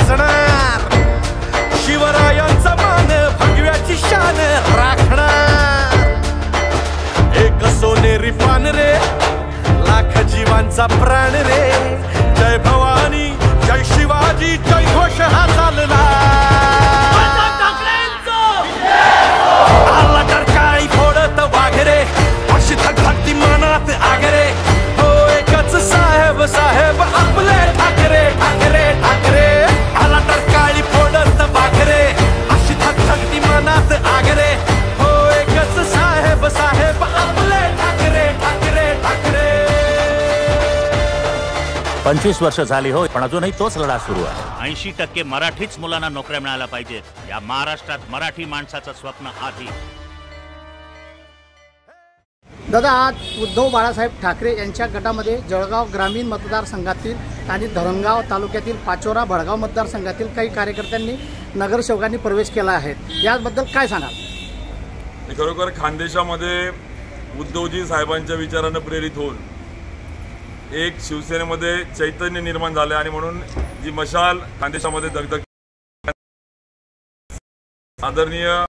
गाजणार, शिवरायांचा मान भगव्याची शान राखणार। एक सोनेरी पान रे, लाख जीवांचा प्राण रे, जय भवानी जय शिवाजी जय घोष हा चालला। आला तर काळी फोडत वाघरे, अशी धगधगती मनात आगरे, हो एकच साहेब साहेब आपले ठाकरे ठाकरे ठाकरे। आला तर काळी फोडत वाघरे, अशी धगधगती मनात आगरे, हो एकच साहेब साहेब आपले ठाकरे ठाकरे ठाकरे। 25 वर्ष झाली हो, पण अजूनही तोच लढा सुरू आहे। 80% मराठीच मुलांना नोकऱ्या मिळायला पाहिजेत। या महाराष्ट्रात मराठी माणसाचं स्वप्न आधी। दादा, आज उद्धव बाळासाहेब ठाकरे यांच्या गटामध्ये जळगाव ग्रामीण मतदारसंघातील आणि धरणगाव तालुक्यातील पाचोरा भडगाव मतदारसंघातील काही कार्यकर्त्यांनी नगरसेवकांनी प्रवेश केला आहे, याबद्दल काय सांगाल? खरोखर खानदेशामध्ये उद्धवजी साहेबांच्या विचारानं प्रेरित होऊन एक शिवसेनेमध्ये चैतन्य निर्माण झाले आणि म्हणून जी मशाल खानदेशामध्ये दगदग आदरणीय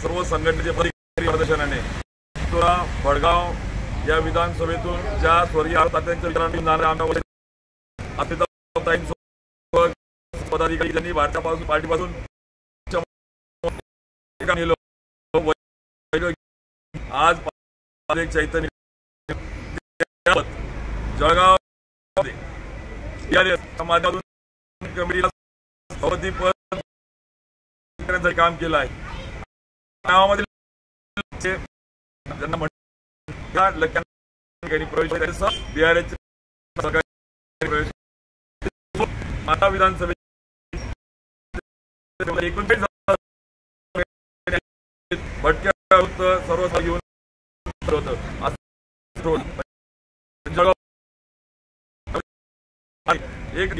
सर्व संघटनेच्या प्रदर्शनाने भडगाव या विधानसभेतून ज्या स्वर्गीय तात्यांच्या विचारांनी पदाधिकारी त्यांनी भारतापासून पार्टीपासून आज चैतन्य जळगाव माध्यमातून कमिटीला सभापती काम केलं आहे। गावामधील प्रवेश बिहारचे आता विधानसभेत 29 भटक्या सर्व घेऊन एक